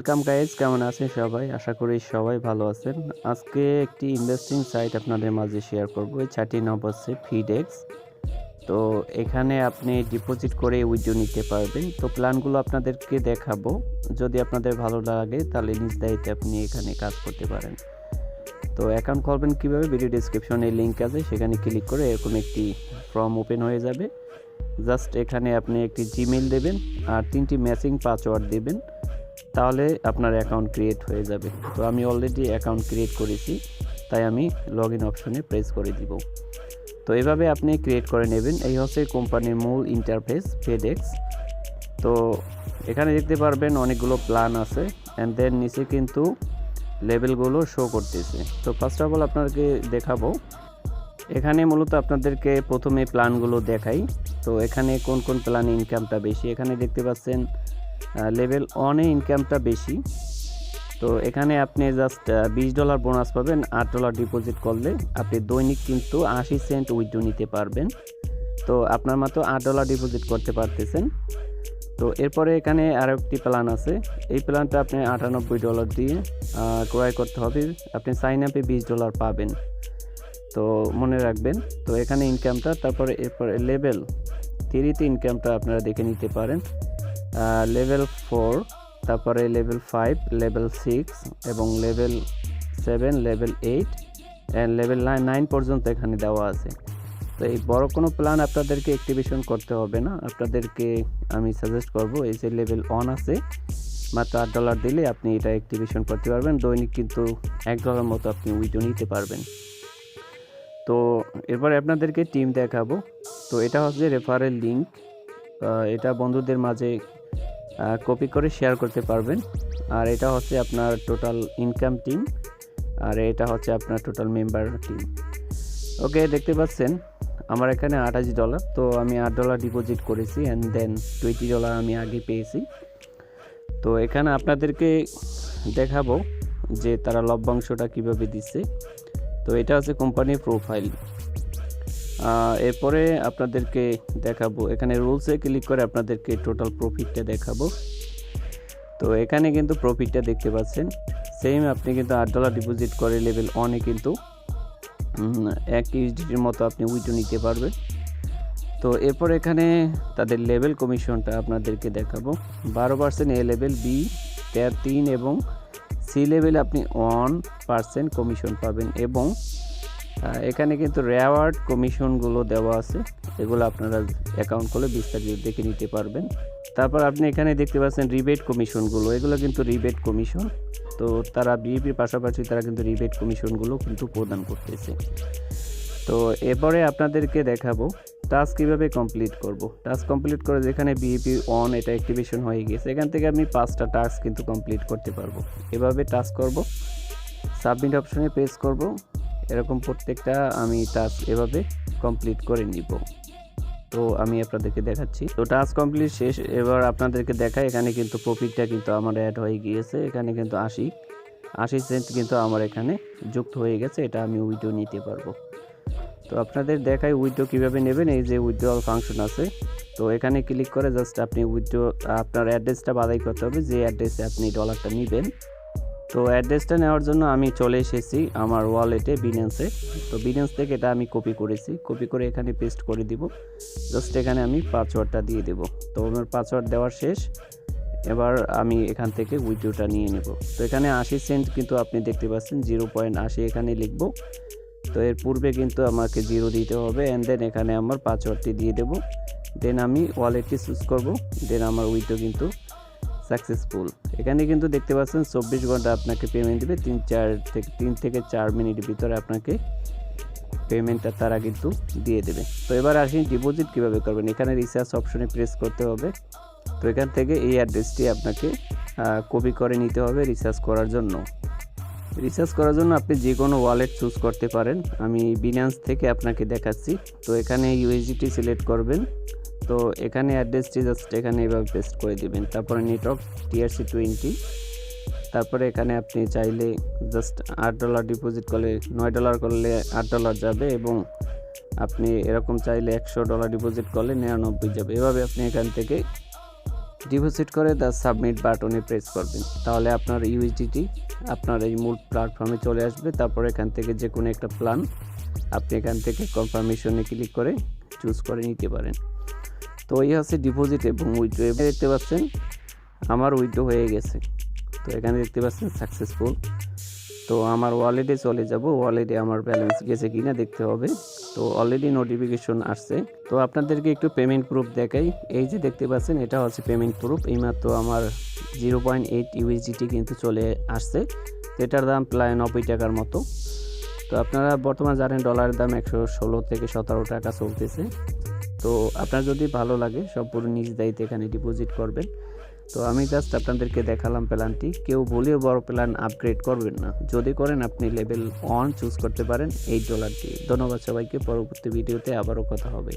Welcome guys, কেমন আছেন সবাই? আশা করি সবাই ভালো আছেন। আজকে একটি ইনভেস্টিং সাইট আপনাদের মাঝে শেয়ার করব। এই সাইটটির নাম হচ্ছে ফিডেক্স। তো এখানে আপনি ডিপোজিট করে উইথড্র নিতে পারবেন। তো প্ল্যানগুলো আপনাদেরকে দেখাবো। যদি আপনাদের ভালো লাগে তাহলে নিজ দায়িত্বে আপনি এখানে কাজ করতে পারেন। তো অ্যাকাউন্ট খুলবেন কীভাবে? ভিডিও ডিসক্রিপশনে লিঙ্ক আছে, সেখানে ক্লিক করে এরকম একটি ফর্ম ওপেন হয়ে যাবে। জাস্ট এখানে আপনি একটি জিমেইল দেবেন আর 3টি ম্যাচিং পাসওয়ার্ড দেবেন, তাহলে আপনার অ্যাকাউন্ট ক্রিয়েট হয়ে যাবে। তো আমি অলরেডি অ্যাকাউন্ট ক্রিয়েট করেছি, তাই আমি লগ ইন অপশনে প্রেস করে দিব। তো এভাবে আপনি ক্রিয়েট করে নেবেন। এই হচ্ছে কোম্পানির মূল ইন্টারফেস ফেডেক্স। তো এখানে দেখতে পারবেন অনেকগুলো প্ল্যান আছে, অ্যান্ড দেন নিচে কিন্তু লেভেলগুলো শো করতেছে। তো ফার্স্ট অফ অল আপনাকে দেখাবো। এখানে মূলত আপনাদেরকে প্রথমে প্ল্যানগুলো দেখাই। তো এখানে কোন কোন প্ল্যানে ইনকামটা বেশি, এখানে দেখতে পাচ্ছেন লেভেল 1-এ ইনকামটা বেশি। তো এখানে আপনি জাস্ট $20 বোনাস পাবেন। $8 ডিপোজিট করলে আপনি দৈনিক কিন্তু 80 সেন্ট উইথড্র নিতে পারবেন। তো আপনার মাত্র $8 ডিপোজিট করতে পারতেছেন। তো এরপরে এখানে আরও একটি প্ল্যান আছে। এই প্ল্যানটা আপনি $98 দিয়ে ক্রয় করতে হবে। আপনি সাইন আপে $20 পাবেন। তো মনে রাখবেন। তো এখানে ইনকামটা, এরপরে লেভেল 3-তে ইনকামটা আপনারা দেখে নিতে পারেন। লেভেল 4, তারপরে লেভেল 5, লেভেল 6 এবং লেভেল 7, লেভেল 8 অ্যান্ড লেভেল 9 পর্যন্ত এখানে দেওয়া আছে। তো এই বড় কোনো প্ল্যান আপনাদেরকে অ্যাক্টিভেশন করতে হবে না। আপনাদেরকে আমি সাজেস্ট করব, এই যে লেভেল 1 আছে, মাত্র $8 দিলে আপনি এটা অ্যাক্টিভেশন করতে পারবেন। দৈনিক কিন্তু $1 মতো আপনি উইথড্র নিতে পারবেন। তো এরপরে আপনাদেরকে টিম দেখাবো। তো এটা হচ্ছে রেফারেল লিঙ্ক। এটা বন্ধুদের মাঝে কপি করে শেয়ার করতে পারবেন। আর এটা হচ্ছে আপনার টোটাল ইনকাম টিম, আর এটা হচ্ছে আপনার টোটাল মেম্বার টিম। ওকে, দেখতে পাচ্ছেন আমার এখানে $28। তো আমি $8 ডিপোজিট করেছি, অ্যান্ড দেন $20 আমি আগে পেয়েছি। তো এখানে আপনাদেরকে দেখাবো যে তারা লভ্যাংশটা কীভাবে দিচ্ছে। তো এটা হচ্ছে কোম্পানির প্রোফাইল। এরপরে আপনাদেরকে দেখাবো, এখানে রুলসে ক্লিক করে আপনাদেরকে টোটাল প্রফিটটা দেখাবো। তো এখানে কিন্তু প্রফিটটা দেখতে পাচ্ছেন সেম। আপনি কিন্তু $8 ডিপোজিট করে লেভেল 1-এ কিন্তু 1 USDTর মতো আপনি উইথড্র নিতে পারবেন। তো এরপর এখানে তাদের লেভেল কমিশনটা আপনাদেরকে দেখাবো। 12% এ লেভেল, বি 3 এবং সি লেভেলে আপনি 1% কমিশন পাবেন। এবং এখানে কিন্তু রেওয়ার্ড কমিশনগুলো দেওয়া আছে, এগুলো আপনারা অ্যাকাউন্ট খুলে বিস্তারিত দেখে নিতে পারবেন। তারপর আপনি এখানে দেখতে পাচ্ছেন রিবেট কমিশনগুলো, এগুলো কিন্তু রিবেট কমিশন। তো তারা বিইপির পাশাপাশি তারা কিন্তু রিবেট কমিশনগুলো কিন্তু প্রদান করতেছে। তো এরপরে আপনাদেরকে দেখাবো টাস্ক কীভাবে কমপ্লিট করব। টাস্ক কমপ্লিট করে যেখানে বিইপি 1 এটা অ্যাক্টিভেশন হয়ে গেছে, এখান থেকে আমি 5টা টাস্ক কিন্তু কমপ্লিট করতে পারবো। এভাবে টাস্ক করব, সাবমিট অপশনে প্রেস করব, এরকম প্রত্যেকটা আমি টাস্ক এভাবে কমপ্লিট করে নিব। তো আমি আপনাদেরকে দেখাচ্ছি। তো টাস্ক কমপ্লিট শেষ। এবার আপনাদেরকে দেখাই, এখানে কিন্তু প্রফিটটা কিন্তু আমার অ্যাড হয়ে গিয়েছে। এখানে কিন্তু 80 সেন্ট কিন্তু আমার এখানে যুক্ত হয়ে গেছে। এটা আমি উইথড্র নিতে পারবো। তো আপনাদের দেখাই উইথড্র কীভাবে নেবেন। এই যে উইথড্রল ফাংশন আছে, তো এখানে ক্লিক করে জাস্ট আপনি উইথড্র, আপনার অ্যাড্রেসটা বাছাই করতে হবে যে অ্যাড্রেসে আপনি ডলারটা নেবেন। তো অ্যাড্রেসটা নেওয়ার জন্য আমি চলে এসেছি আমার ওয়ালেটে, বিনেন্সে। তো বিনেন্স থেকে এটা আমি কপি করেছি, কপি করে এখানে পেস্ট করে দিব। জাস্ট এখানে আমি পাসওয়ার্ডটা দিয়ে দেব। তো আমার পাসওয়ার্ড দেওয়ার শেষ। এবার আমি এখান থেকে উইথড্রটা নিয়ে নেব। তো এখানে 80 সেন্ট কিন্তু আপনি দেখতে পাচ্ছেন, 0.80 এখানে লিখব। তো এর পূর্বে কিন্তু আমাকে 0 দিতে হবে, অ্যান্ড দেন এখানে আমার পাসওয়ার্ডটি দিয়ে দেব। দেন আমি ওয়ালেটটি চুজ করব। দেন আমার উইথড্র কিন্তু সাকসেসফুল। এখানে কিন্তু দেখতে পাচ্ছেন 24 ঘন্টা আপনাকে পেমেন্ট দেবে। 3 থেকে 4 মিনিটের ভিতরে আপনাকে পেমেন্টটা তারা কিন্তু দিয়ে দেবে। তো এবার আসেন ডিপোজিট কীভাবে করবেন। এখানে রিচার্জ অপশনে প্রেস করতে হবে। তো এখান থেকে এই অ্যাড্রেসটি আপনাকে কপি করে নিতে হবে রিচার্জ করার জন্য। রিচার্জ করার জন্য আপনি যে কোনো ওয়ালেট চুজ করতে পারেন। আমি বিনান্স থেকে আপনাকে দেখাচ্ছি। তো এখানে USDT সিলেক্ট করবেন। তো এখানে অ্যাড্রেসটি জাস্ট এখানে এভাবে পেস্ট করে দিবেন। তারপরে নেটওয়ার্ক TRC20। তারপরে এখানে আপনি চাইলে জাস্ট $8 ডিপোজিট করলে, $9 করলে $8 যাবে, এবং আপনি এরকম চাইলে $100 ডিপোজিট করলে 99 যাবে। এভাবে আপনি এখান থেকে ডিপোজিট করে দ্য সাবমিট বাটনে প্রেস করবেন, তাহলে আপনার ইউএসডিটি আপনার এই মূল প্ল্যাটফর্মে চলে আসবে। তারপর এখান থেকে যে কোনো একটা প্ল্যান আপনি এখান থেকে কনফার্মেশনে ক্লিক করে চুজ করে নিতে পারেন। তো এই হচ্ছে ডিপোজিট এবং উইথড্র। দেখতে পাচ্ছেন আমার উইথড্র হয়ে গেছে। তো এখানে দেখতে পাচ্ছেন সাকসেসফুল। তো আমার ওয়ালেটে চলে যাব, ওয়ালেটে আমার ব্যালেন্স গেছে কিনা দেখতে হবে। তো অলরেডি নোটিফিকেশন আসছে। তো আপনাদেরকে একটু পেমেন্ট প্রুফ দেখাই। এই যে দেখতে পাচ্ছেন এটা হচ্ছে পেমেন্ট প্রুফ। এইমাত্র আমার 0.8 ইউএসডিটি কিন্তু চলে আসছে। এটার দাম প্রায় 90 টাকার মতো। তো আপনারা বর্তমান জানেন ডলারের দাম 116 থেকে 17 টাকা চলতেছে। তো আপনার যদি ভালো লাগে সম্পূর্ণ নিজ দায়িত্বে এখানে ডিপোজিট করবেন। তো আমি জাস্ট আপনাদেরকে দেখালাম প্ল্যানটি। কেউ বলেও বড় প্ল্যান আপগ্রেড করবেন না, যদি করেন আপনি লেভেল 1 চুজ করতে পারেন $8 দিয়ে। ধন্যবাদ সবাইকে, পরবর্তী ভিডিওতে আবারও কথা হবে।